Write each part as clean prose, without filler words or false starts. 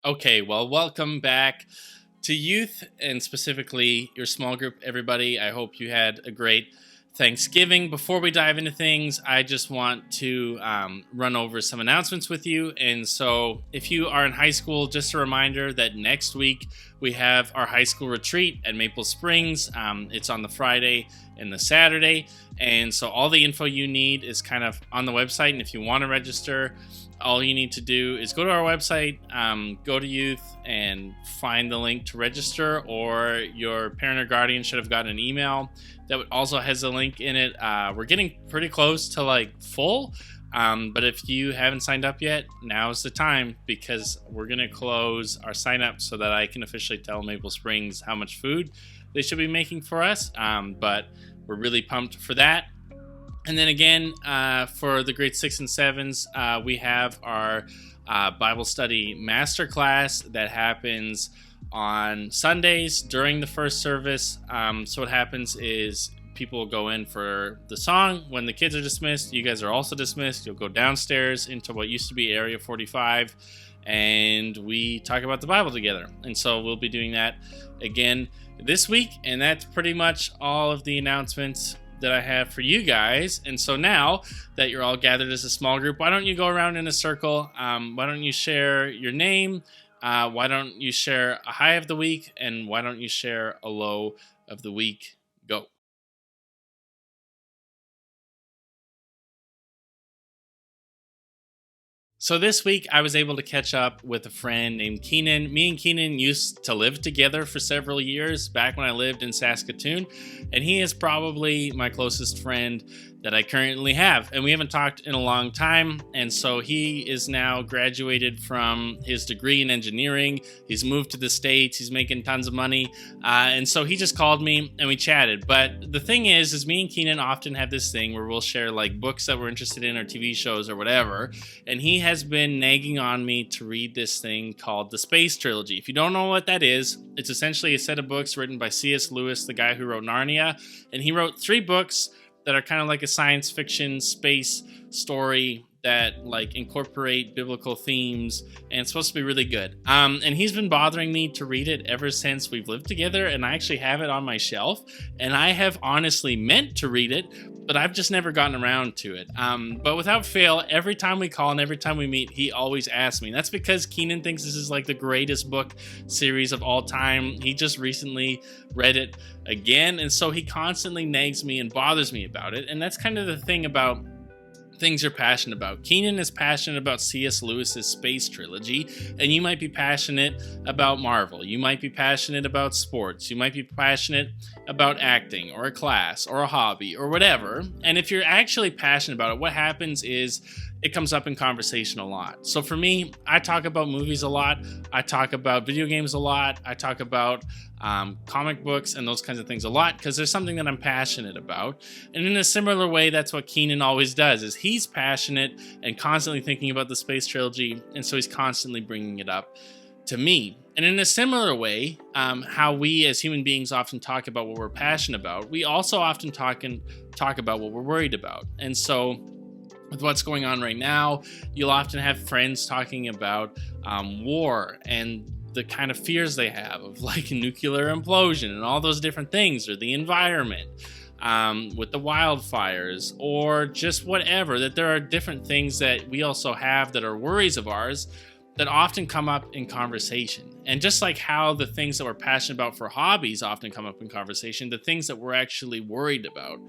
Okay, well, welcome back to youth and specifically your small group, everybody. I hope you had a great Thanksgiving. Before we dive into things, I just want to run over some announcements with you. And so, if you are in high school, just a reminder that next week we have our high school retreat at Maple Springs. It's on the Friday and the Saturday. And so, all the info you need is kind of on the website. And if you want to register, all you need to do is go to our website, go to youth, and find the link to register, or your parent or guardian should have gotten an email that also has a link in it. We're getting pretty close to full, but if you haven't signed up yet, now's the time, because we're going to close our sign up so that I can officially tell Maple Springs how much food they should be making for us. But we're really pumped for that. And then again, for the grade 6 and 7s, we have our Bible study masterclass that happens on Sundays during the first service. So what happens is people will go in for the song. When the kids are dismissed, you guys are also dismissed. You'll go downstairs into what used to be Area 45, and we talk about the Bible together. And so we'll be doing that again this week. And that's pretty much all of the announcements that I have for you guys. And so now that you're all gathered as a small group, why don't you go around in a circle? Why don't you share your name? Why don't you share a high of the week? And why don't you share a low of the week? Go. So this week, I was able to catch up with a friend named Keenan. Me and Keenan used to live together for several years back when I lived in Saskatoon, and he is probably my closest friend that I currently have. And we haven't talked in a long time, and so he is now graduated from his degree in engineering. He's moved to the States. He's making tons of money, and so he just called me and we chatted. But the thing is me and Keenan often have this thing where we'll share books that we're interested in or TV shows or whatever, and he has been nagging on me to read this thing called the Space Trilogy. If you don't know what that is, it's essentially a set of books written by C.S. Lewis, the guy who wrote Narnia, and he wrote 3 books that are kind of like a science fiction space story that incorporate biblical themes, and it's supposed to be really good. And he's been bothering me to read it ever since we've lived together, and I actually have it on my shelf, and I have honestly meant to read it, but I've just never gotten around to it. But without fail, every time we call and every time we meet, he always asks me. And that's because Keenan thinks this is the greatest book series of all time. He just recently read it again, and so he constantly nags me and bothers me about it. And that's kind of the thing about things you're passionate about. Keenan is passionate about C.S. Lewis's Space Trilogy, and you might be passionate about Marvel. You might be passionate about sports. You might be passionate about acting or a class or a hobby or whatever. And if you're actually passionate about it, what happens is it comes up in conversation a lot. So for me, I talk about movies a lot. I talk about video games a lot. I talk about comic books and those kinds of things a lot because there's something that I'm passionate about. And in a similar way, that's what Keenan always does, is he's passionate and constantly thinking about the Space Trilogy, and so he's constantly bringing it up to me. And in a similar way, how we as human beings often talk about what we're passionate about, we also often talk about what we're worried about. And so with what's going on right now, you'll often have friends talking about war and the kind of fears they have of nuclear implosion and all those different things, or the environment with the wildfires, or just whatever, that there are different things that we also have that are worries of ours that often come up in conversation. And just like how the things that we're passionate about for hobbies often come up in conversation, the things that we're actually worried about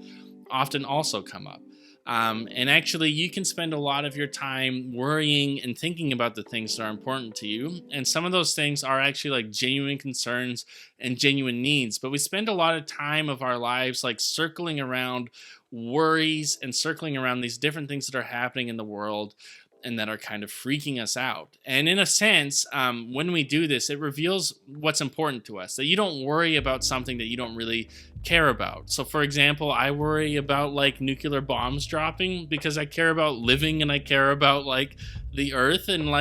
often also come up. And actually, you can spend a lot of your time worrying and thinking about the things that are important to you. And some of those things are actually genuine concerns and genuine needs. But we spend a lot of time of our lives circling around worries and circling around these different things that are happening in the world and that are kind of freaking us out. And in a sense, when we do this, it reveals what's important to us, that you don't worry about something that you don't really care about. So for example, I worry about nuclear bombs dropping because I care about living and I care about the earth and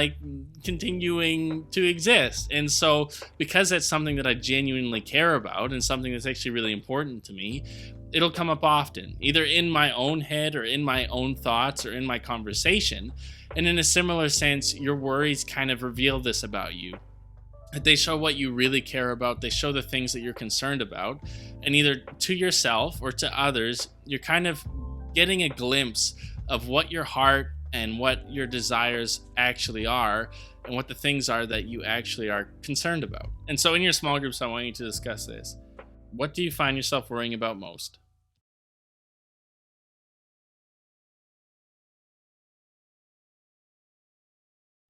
continuing to exist. And so because that's something that I genuinely care about and something that's actually really important to me, It'll come up often, either in my own head or in my own thoughts or in my conversation. And in a similar sense, your worries kind of reveal this about you. They show what you really care about. They show the things that you're concerned about. And either to yourself or to others, you're kind of getting a glimpse of what your heart and what your desires actually are, and what the things are that you actually are concerned about. And so in your small groups, I want you to discuss this. What do you find yourself worrying about most?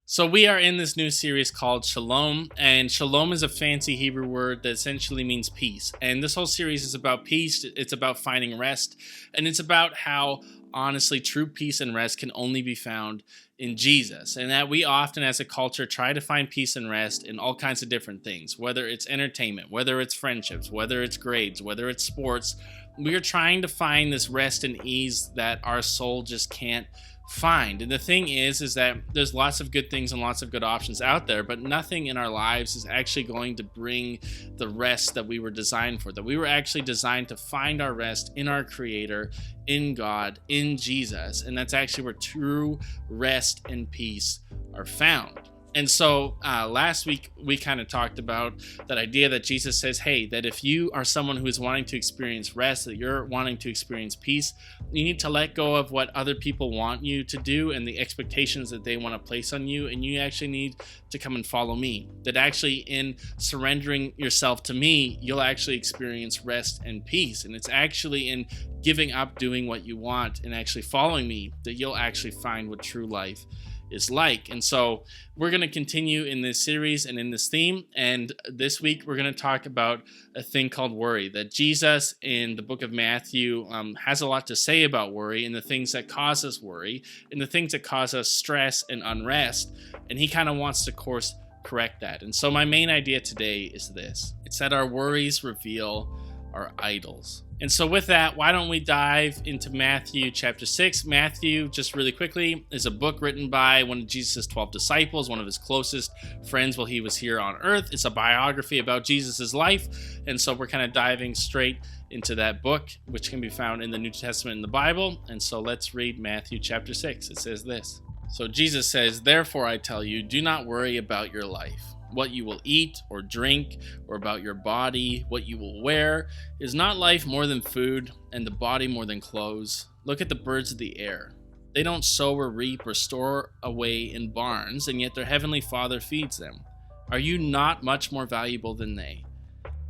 So we are in this new series called Shalom, and Shalom is a fancy Hebrew word that essentially means peace. And this whole series is about peace. It's about finding rest, and it's about how honestly true peace and rest can only be found in Jesus. And that we often as a culture try to find peace and rest in all kinds of different things, whether it's entertainment, whether it's friendships, whether it's grades, whether it's sports. We are trying to find this rest and ease that our soul just can't find. And the thing is that there's lots of good things and lots of good options out there, but nothing in our lives is actually going to bring the rest that we were designed for, that we were actually designed to find our rest in our Creator, in God, in Jesus. And that's actually where true rest and peace are found. And so last week, we kind of talked about that idea that Jesus says, hey, that if you are someone who is wanting to experience rest, that you're wanting to experience peace, you need to let go of what other people want you to do and the expectations that they want to place on you. And you actually need to come and follow me. That actually in surrendering yourself to me, you'll actually experience rest and peace. And it's actually in giving up doing what you want and actually following me that you'll actually find what true life is like. And so we're going to continue in this series and in this theme. And this week we're going to talk about a thing called worry, that Jesus in the book of Matthew has a lot to say about worry and the things that cause us worry and the things that cause us stress and unrest. And he kind of wants to course correct that. And so my main idea today is this. It's that our worries reveal our idols. And so with that, why don't we dive into Matthew chapter 6. Matthew, just really quickly, is a book written by one of Jesus' 12 disciples, one of his closest friends while he was here on earth. It's a biography about Jesus' life. And so we're kind of diving straight into that book, which can be found in the New Testament in the Bible. And so let's read Matthew chapter 6. It says this. So Jesus says, "Therefore I tell you, do not worry about your life, what you will eat or drink, or about your body, what you will wear. Is not life more than food, and the body more than clothes? Look at the birds of the air. They don't sow or reap or store away in barns, and yet their heavenly Father feeds them. Are you not much more valuable than they?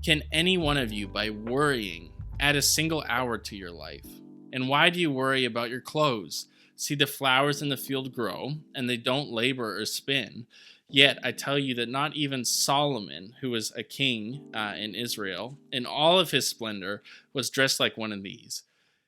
Can any one of you, by worrying, add a single hour to your life? And why do you worry about your clothes? See the flowers in the field grow, and they don't labor or spin. Yet I tell you that not even Solomon, who was a king in Israel, in all of his splendor, was dressed like one of these.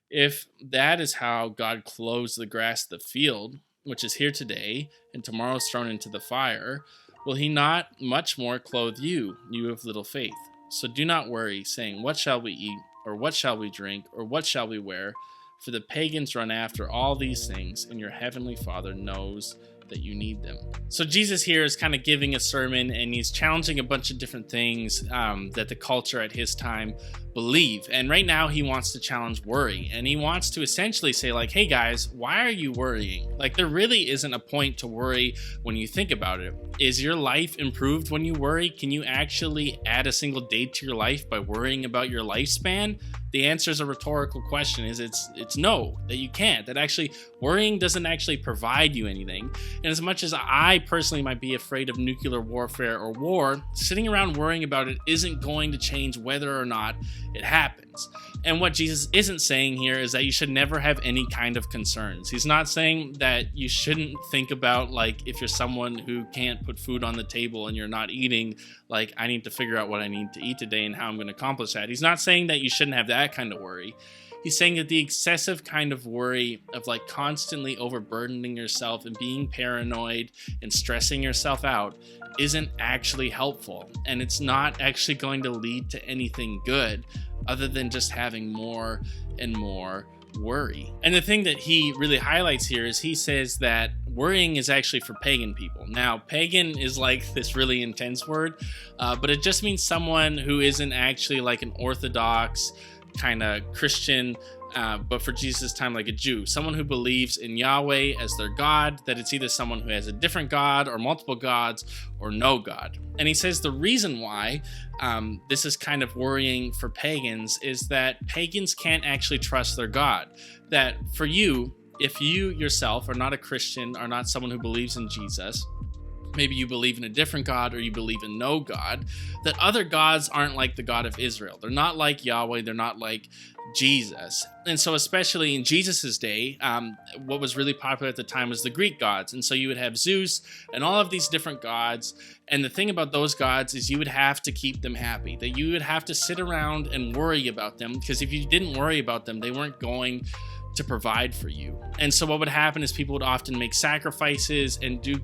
If that is how God clothes the grass of the field, which is here today, and tomorrow is thrown into the fire, will he not much more clothe you, you of little faith? So do not worry, saying, what shall we eat, or what shall we drink, or what shall we wear? For the pagans run after all these things, and your heavenly Father knows that you need them." So Jesus here is kind of giving a sermon, and he's challenging a bunch of different things that the culture at his time believe. And right now he wants to challenge worry, and he wants to essentially say like, hey guys, why are you worrying? Like, there really isn't a point to worry when you think about it. Is your life improved when you worry? Can you actually add a single day to your life by worrying about your lifespan? The answer is a rhetorical question. It's no, that you can't. That actually worrying doesn't actually provide you anything. And as much as I personally might be afraid of nuclear warfare or war, sitting around worrying about it isn't going to change whether or not it happens. And what Jesus isn't saying here is that you should never have any kind of concerns. He's not saying that you shouldn't think about, like, if you're someone who can't put food on the table and you're not eating, like, I need to figure out what I need to eat today and how I'm going to accomplish that. He's not saying that you shouldn't have that kind of worry. He's saying that the excessive kind of worry of like constantly overburdening yourself and being paranoid and stressing yourself out isn't actually helpful. And it's not actually going to lead to anything good other than just having more and more worry. And the thing that he really highlights here is he says that worrying is actually for pagan people. Now, pagan is like this really intense word, but it just means someone who isn't actually like an orthodox kind of Christian, but for Jesus' time, like a Jew, someone who believes in Yahweh as their God, that it's either someone who has a different God or multiple gods or no God. And he says the reason why this is kind of worrying for pagans is that pagans can't actually trust their God. That for you, if you yourself are not a Christian, are not someone who believes in Jesus, maybe you believe in a different God or you believe in no God, that other gods aren't like the God of Israel. They're not like Yahweh. They're not like Jesus. And so especially in Jesus's day, what was really popular at the time was the Greek gods. And so you would have Zeus and all of these different gods. And the thing about those gods is you would have to keep them happy, that you would have to sit around and worry about them, because if you didn't worry about them, they weren't going to provide for you. And so what would happen is people would often make sacrifices and do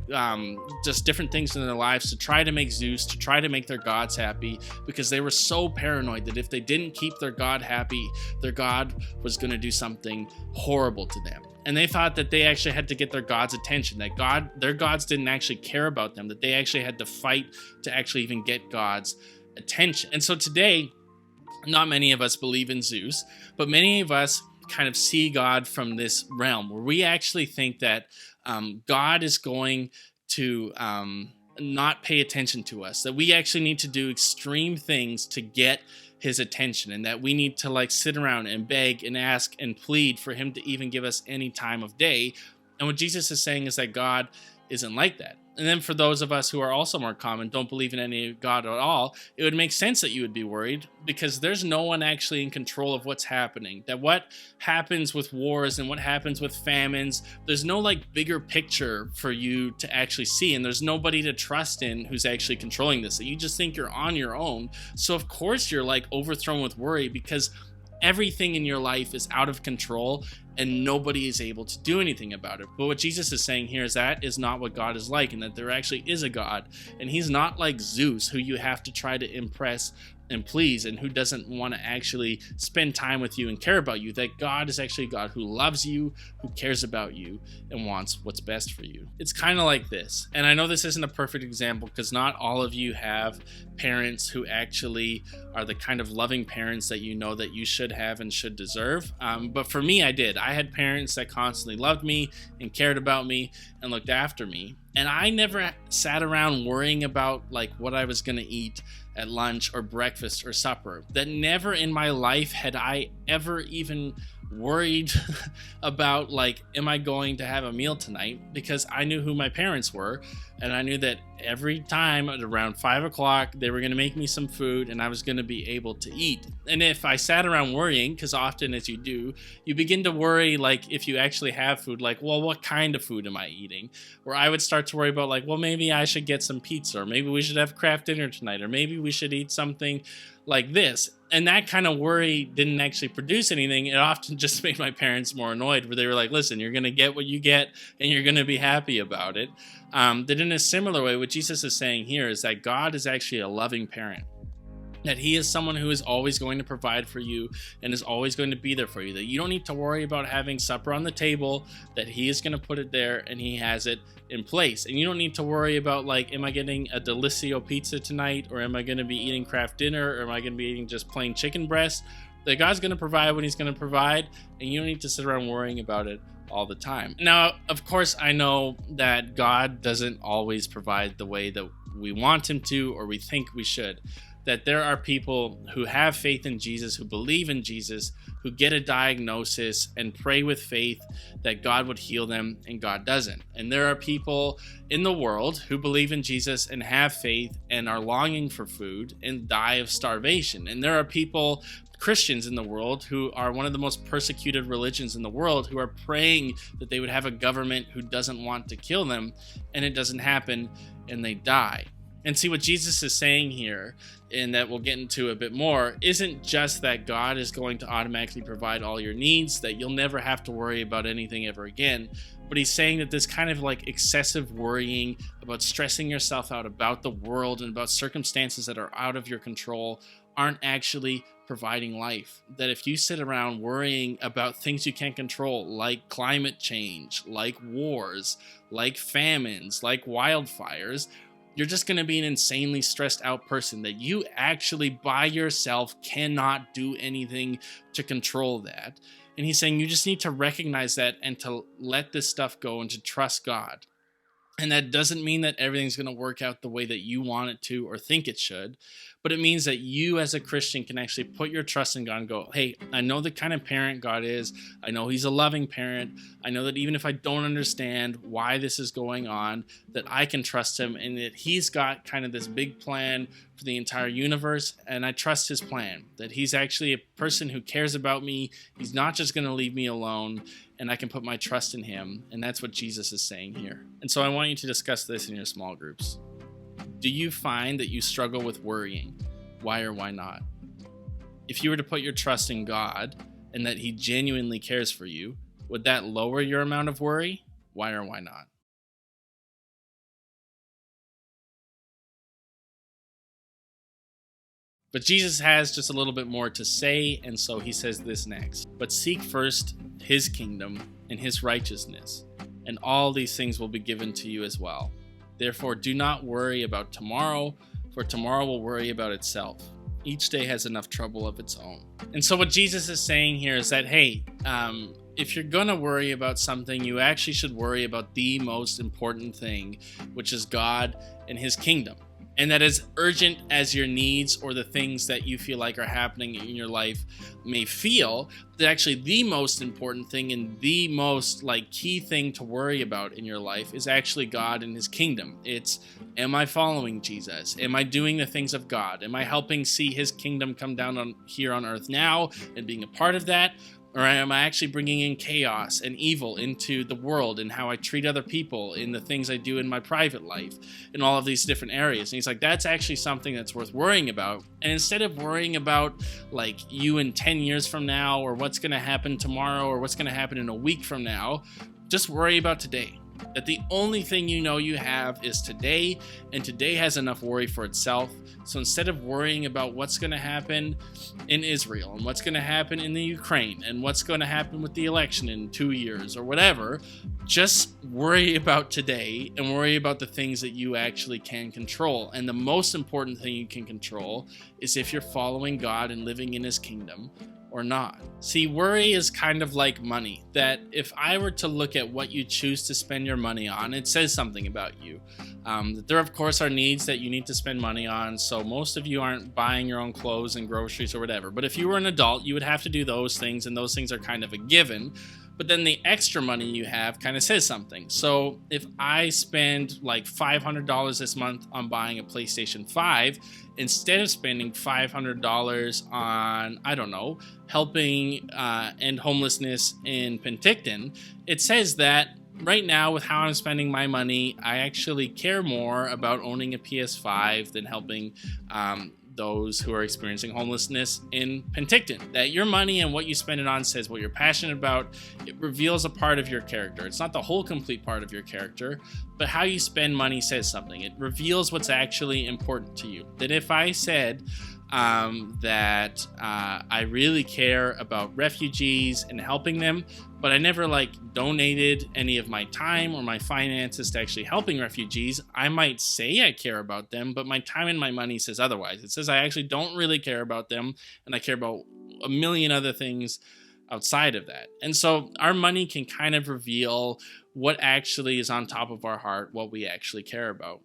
just different things in their lives to try to make Zeus, to try to make their gods happy, because they were so paranoid that if they didn't keep their god happy, their god was going to do something horrible to them. And they thought that they actually had to get their god's attention, that their gods didn't actually care about them, that they actually had to fight to actually even get God's attention. And so today, not many of us believe in Zeus, but many of us kind of see God from this realm where we actually think that God is going to not pay attention to us, that we actually need to do extreme things to get his attention, and that we need to like sit around and beg and ask and plead for him to even give us any time of day. And what Jesus is saying is that God isn't like that. And then for those of us who are also more common, don't believe in any God at all, it would make sense that you would be worried, because there's no one actually in control of what's happening. That what happens with wars and what happens with famines, there's no like bigger picture for you to actually see. And there's nobody to trust in who's actually controlling this. That you just think you're on your own. So of course you're like overthrown with worry, because everything in your life is out of control and nobody is able to do anything about it. But what Jesus is saying here is that is not what God is like, and that there actually is a God, and he's not like Zeus, who you have to try to impress and please, and who doesn't want to actually spend time with you and care about you. That God is actually a God who loves you, who cares about you, and wants what's best for you. It's kind of like this, and I know this isn't a perfect example because not all of you have parents who actually are the kind of loving parents that you know that you should have and should deserve. But for me, I did. I had parents that constantly loved me and cared about me and looked after me. And I never sat around worrying about like what I was going to eat at lunch or breakfast or supper. That never in my life had I ever even worried about like, am I going to have a meal tonight? Because I knew who my parents were, and I knew that every time at around 5 o'clock they were going to make me some food and I was going to be able to eat. And if I sat around worrying, because often as you do, you begin to worry like if you actually have food, like, well, what kind of food am I eating? Or I would start to worry about like, well, maybe I should get some pizza, or maybe we should have craft dinner tonight, or maybe we should eat something like this. And that kind of worry didn't actually produce anything. It often just made my parents more annoyed, where they were like, listen, you're going to get what you get and you're going to be happy about it. That in a similar way, what Jesus is saying here is that God is actually a loving parent. That he is someone who is always going to provide for you and is always going to be there for you. That you don't need to worry about having supper on the table, that he is going to put it there and he has it in place. And you don't need to worry about like, am I getting a Delissio pizza tonight? Or am I going to be eating craft dinner? Or am I going to be eating just plain chicken breast? That God's going to provide when he's going to provide, and you don't need to sit around worrying about it all the time. Now, of course, I know that God doesn't always provide the way that we want him to or we think we should. That there are people who have faith in Jesus, who believe in Jesus, who get a diagnosis and pray with faith that God would heal them, and God doesn't. And there are people in the world who believe in Jesus and have faith and are longing for food and die of starvation. And there are people, Christians in the world, who are one of the most persecuted religions in the world, who are praying that they would have a government who doesn't want to kill them, and it doesn't happen, and they die. And see, what Jesus is saying here, and that we'll get into a bit more, isn't just that God is going to automatically provide all your needs, that you'll never have to worry about anything ever again. But he's saying that this kind of like excessive worrying about stressing yourself out about the world and about circumstances that are out of your control aren't actually providing life. That if you sit around worrying about things you can't control, like climate change, like wars, like famines, like wildfires, you're just going to be an insanely stressed out person, that you actually by yourself cannot do anything to control that. And he's saying you just need to recognize that and to let this stuff go and to trust God. And that doesn't mean that everything's going to work out the way that you want it to or think it should, but it means that you as a Christian can actually put your trust in God and go, hey, I know the kind of parent God is. I know he's a loving parent. I know that even if I don't understand why this is going on, that I can trust him and that he's got kind of this big plan for the entire universe. And I trust his plan, that he's actually a person who cares about me. He's not just going to leave me alone, and I can put my trust in him. And that's what Jesus is saying here. And so I want you to discuss this in your small groups. Do you find that you struggle with worrying? Why or why not? If you were to put your trust in God and that he genuinely cares for you, would that lower your amount of worry? Why or why not? But Jesus has just a little bit more to say, and so he says this next. But seek first his kingdom and his righteousness, and all these things will be given to you as well. Therefore, do not worry about tomorrow, for tomorrow will worry about itself. Each day has enough trouble of its own. And so what Jesus is saying here is that, hey, if you're going to worry about something, you actually should worry about the most important thing, which is God and his kingdom. And that as urgent as your needs or the things that you feel like are happening in your life may feel, that actually the most important thing and the most key thing to worry about in your life is actually God and his kingdom. It's, am I following Jesus? Am I doing the things of God? Am I helping see his kingdom come down here on earth now and being a part of that? Or am I actually bringing in chaos and evil into the world and how I treat other people in the things I do in my private life in all of these different areas? And he's like, that's actually something that's worth worrying about. And instead of worrying about you in 10 years from now, or what's going to happen tomorrow, or what's going to happen in a week from now, just worry about today. That the only thing you know you have is today, and today has enough worry for itself. So instead of worrying about what's going to happen in Israel and what's going to happen in the Ukraine and what's going to happen with the election in 2 years or whatever, just worry about today and worry about the things that you actually can control. And the most important thing you can control is if you're following God and living in his kingdom or not. See, worry is kind of like money, that if I were to look at what you choose to spend your money on, it says something about you. There, of course, are needs that you need to spend money on, so most of you aren't buying your own clothes and groceries or whatever. But if you were an adult, you would have to do those things, and those things are kind of a given. But then the extra money you have kind of says something. So if I spend $500 this month on buying a PlayStation 5, instead of spending $500 on, I don't know, helping end homelessness in Penticton, it says that right now, with how I'm spending my money, I actually care more about owning a PS5 than helping those who are experiencing homelessness in Penticton. That your money and what you spend it on says what you're passionate about. It reveals a part of your character. It's not the whole complete part of your character, but how you spend money says something. It reveals what's actually important to you. That if I said that I really care about refugees and helping them, but I never donated any of my time or my finances to actually helping refugees, I might say I care about them, but my time and my money says otherwise. It says I actually don't really care about them, and I care about a million other things outside of that. And so our money can kind of reveal what actually is on top of our heart, what we actually care about.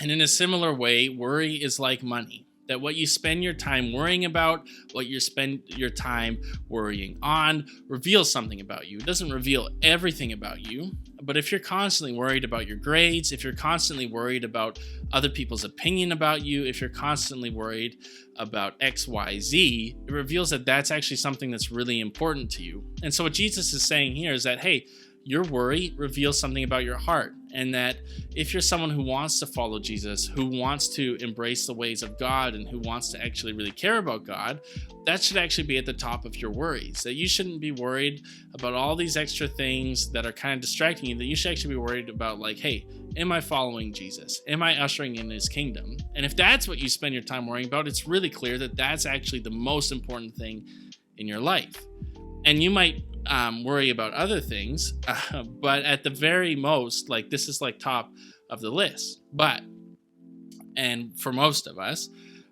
And in a similar way, worry is like money. That what you spend your time worrying about, what you spend your time worrying on, reveals something about you. It doesn't reveal everything about you, but if you're constantly worried about your grades, if you're constantly worried about other people's opinion about you, if you're constantly worried about X, Y, Z, it reveals that that's actually something that's really important to you. And so what Jesus is saying here is that, hey, your worry reveals something about your heart, and that if you're someone who wants to follow Jesus, who wants to embrace the ways of God, and who wants to actually really care about God, that should actually be at the top of your worries. That you shouldn't be worried about all these extra things that are kind of distracting you, that you should actually be worried about hey, am I following Jesus? Am I ushering in his kingdom? And if that's what you spend your time worrying about, it's really clear that that's actually the most important thing in your life. And you might worry about other things, but at the very most, this is top of the list. But And for most of us,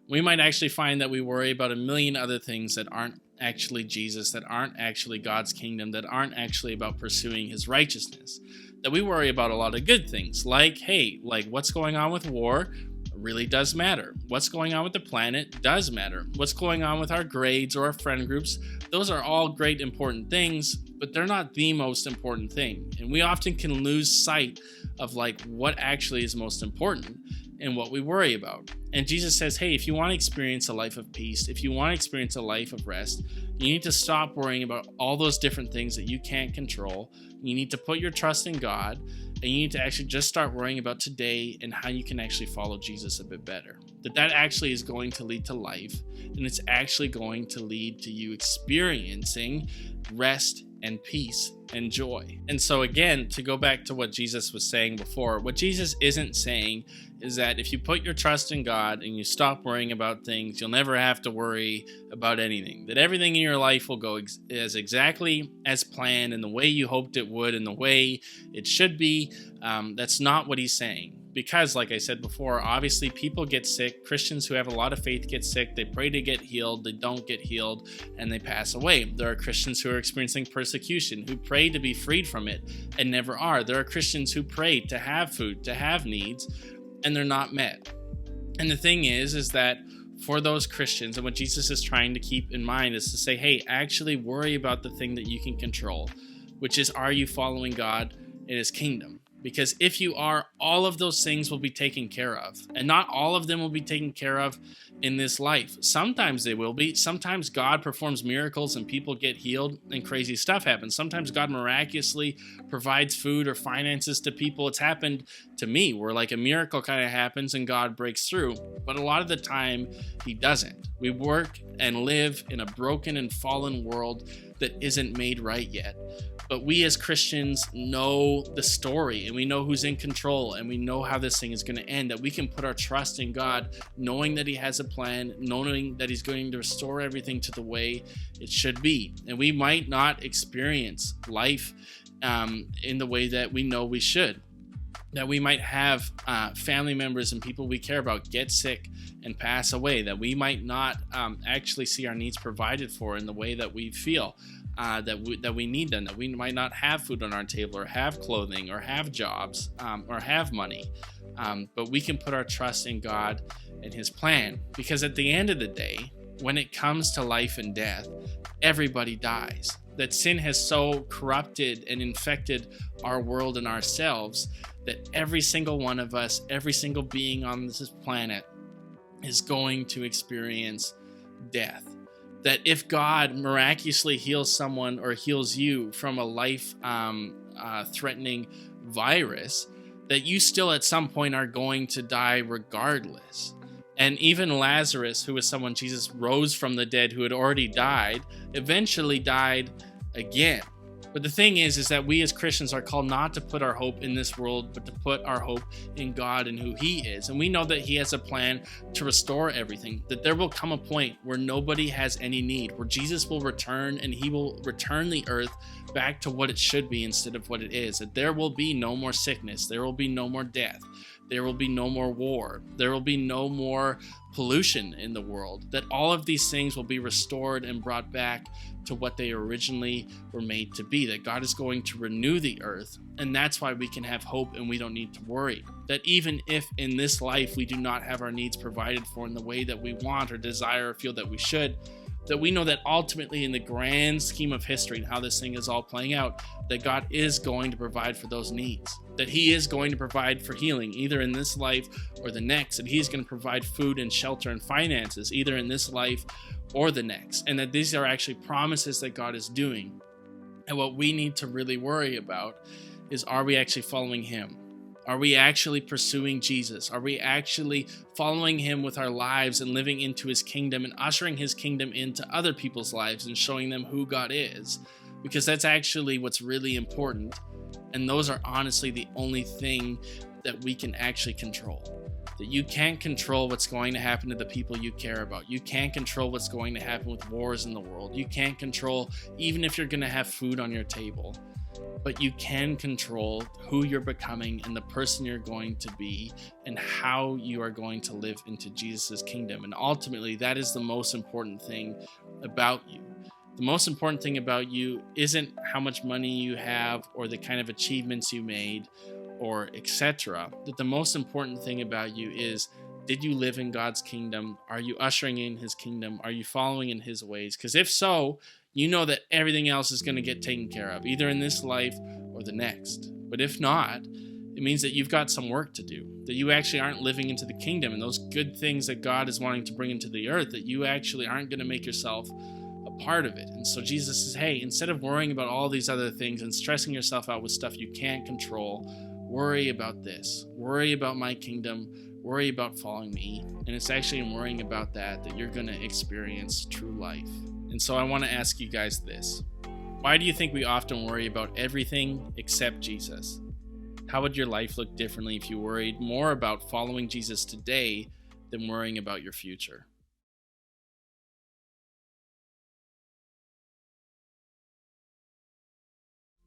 we might actually find that we worry about a million other things that aren't actually Jesus, that aren't actually God's kingdom, that aren't actually about pursuing his righteousness. That we worry about a lot of good things, like, hey, like what's going on with war really does matter. What's going on with the planet does matter. What's going on with our grades or our friend groups, those are all great important things, but they're not the most important thing. And we often can lose sight of like what actually is most important and what we worry about. And Jesus says, hey, if you want to experience a life of peace, if you want to experience a life of rest, you need to stop worrying about all those different things that you can't control. You need to put your trust in God, and you need to actually just start worrying about today and how you can actually follow Jesus a bit better. That actually is going to lead to life, and it's actually going to lead to you experiencing rest and peace and joy. And so again, to go back to what Jesus was saying before, what Jesus isn't saying is that if you put your trust in God and you stop worrying about things, you'll never have to worry about anything. That everything in your life will go as exactly as planned and the way you hoped it would and the way it should be. That's not what he's saying. Because, like I said before, obviously people get sick. Christians who have a lot of faith get sick. They pray to get healed. They don't get healed and they pass away. There are Christians who are experiencing persecution, who pray to be freed from it and never are. There are Christians who pray to have food, to have needs, and they're not met. And the thing is that for those Christians, and what Jesus is trying to keep in mind is to say, hey, actually worry about the thing that you can control, which is, are you following God in his kingdom? Because if you are, all of those things will be taken care of. And not all of them will be taken care of in this life. Sometimes they will be. Sometimes God performs miracles and people get healed and crazy stuff happens. Sometimes God miraculously provides food or finances to people. It's happened to me where like a miracle kind of happens and God breaks through. But a lot of the time he doesn't. We work and live in a broken and fallen world that isn't made right yet. But we as Christians know the story and we know who's in control and we know how this thing is going to end, that we can put our trust in God, knowing that he has a plan, knowing that he's going to restore everything to the way it should be. And we might not experience life in the way that we know we should. That we might have family members and people we care about get sick and pass away. That we might not actually see our needs provided for in the way that we feel. That we need them, that we might not have food on our table or have clothing or have jobs or have money. But we can put our trust in God and his plan, because at the end of the day, when it comes to life and death, everybody dies. That sin has so corrupted and infected our world and ourselves that every single one of us, every single being on this planet is going to experience death. That if God miraculously heals someone or heals you from a life-threatening virus, that you still at some point are going to die regardless. And even Lazarus, who was someone Jesus rose from the dead who had already died, eventually died again. But the thing is that we as Christians are called not to put our hope in this world, but to put our hope in God and who he is. And we know that he has a plan to restore everything, that there will come a point where nobody has any need, where Jesus will return and he will return the earth back to what it should be instead of what it is. That there will be no more sickness. There will be no more death. There will be no more war. There will be no more pollution in the world. That all of these things will be restored and brought back to what they originally were made to be. That God is going to renew the earth. And that's why we can have hope and we don't need to worry. That even if in this life we do not have our needs provided for in the way that we want or desire or feel that we should, that we know that ultimately in the grand scheme of history and how this thing is all playing out, that God is going to provide for those needs. That he is going to provide for healing either in this life or the next. That he's going to provide food and shelter and finances either in this life or the next. And that these are actually promises that God is doing. And what we need to really worry about is, are we actually following him? Are we actually pursuing Jesus? Are we actually following him with our lives and living into his kingdom and ushering his kingdom into other people's lives and showing them who God is? Because that's actually what's really important. And those are honestly the only thing that we can actually control. That you can't control what's going to happen to the people you care about. You can't control what's going to happen with wars in the world. You can't control even if you're going to have food on your table. but you can control who you're becoming and the person you're going to be and how you are going to live into Jesus' kingdom. And ultimately, that is the most important thing about you. The most important thing about you isn't how much money you have or the kind of achievements you made or etc. That the most important thing about you is, did you live in God's kingdom? Are you ushering in his kingdom? Are you following in his ways? Because if so, you know that everything else is going to get taken care of, either in this life or the next. But if not, it means that you've got some work to do, that you actually aren't living into the kingdom and those good things that God is wanting to bring into the earth, that you actually aren't going to make yourself a part of it. And so Jesus says, hey, instead of worrying about all these other things and stressing yourself out with stuff you can't control, worry about this. Worry about my kingdom. Worry about following me. And it's actually in worrying about that you're going to experience true life. And so I want to ask you guys this. Why do you think we often worry about everything except Jesus? How would your life look differently if you worried more about following Jesus today than worrying about your future?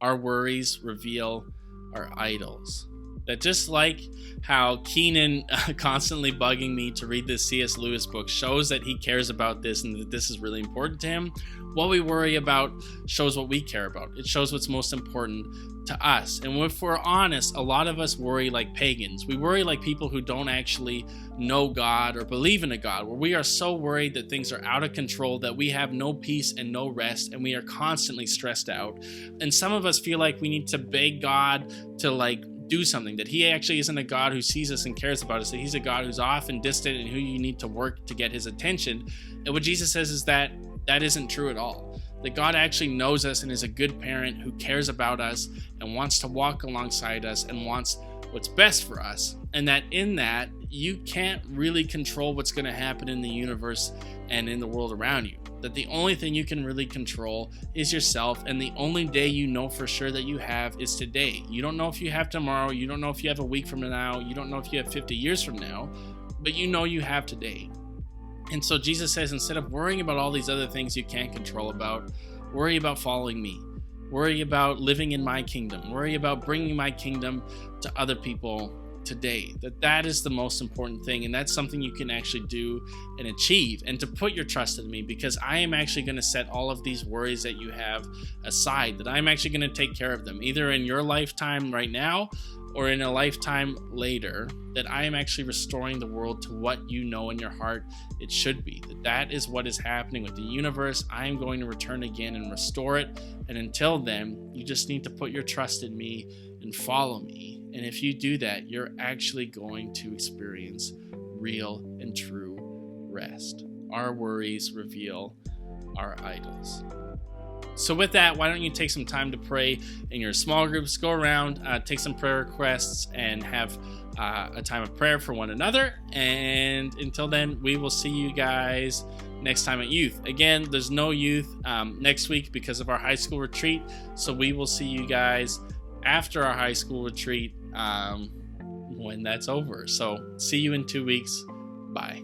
Our worries reveal our idols. That just like how Keenan constantly bugging me to read this C.S. Lewis book shows that he cares about this and that this is really important to him, what we worry about shows what we care about. It shows what's most important to us. And if we're honest, a lot of us worry like pagans. We worry like people who don't actually know God or believe in a God, where we are so worried that things are out of control, that we have no peace and no rest, and we are constantly stressed out. And some of us feel like we need to beg God to do something, that he actually isn't a God who sees us and cares about us, that he's a God who's off and distant and who you need to work to get his attention. And what Jesus says is that isn't true at all. That God actually knows us and is a good parent who cares about us and wants to walk alongside us and wants what's best for us. And that in that, you can't really control what's going to happen in the universe and in the world around you. That the only thing you can really control is yourself, and the only day you know for sure that you have is today. You don't know if you have tomorrow, you don't know if you have a week from now, you don't know if you have 50 years from now, but you know you have today. And so Jesus says, instead of worrying about all these other things you can't control about, worry about following me. Worry about living in my kingdom. Worry about bringing my kingdom to other people today. That is the most important thing, and that's something you can actually do and achieve, and to put your trust in me, because I am actually going to set all of these worries that you have aside, that I'm actually going to take care of them, either in your lifetime right now or in a lifetime later, that I am actually restoring the world to what you know in your heart it should be. That is what is happening with the universe. I am going to return again and restore it, and until then, you just need to put your trust in me and follow me. And if you do that, you're actually going to experience real and true rest. Our worries reveal our idols. So with that, why don't you take some time to pray in your small groups, go around, take some prayer requests, and have a time of prayer for one another. And until then, we will see you guys next time at youth. Again, there's no youth next week because of our high school retreat. So we will see you guys after our high school retreat when that's over. So see you in 2 weeks. Bye.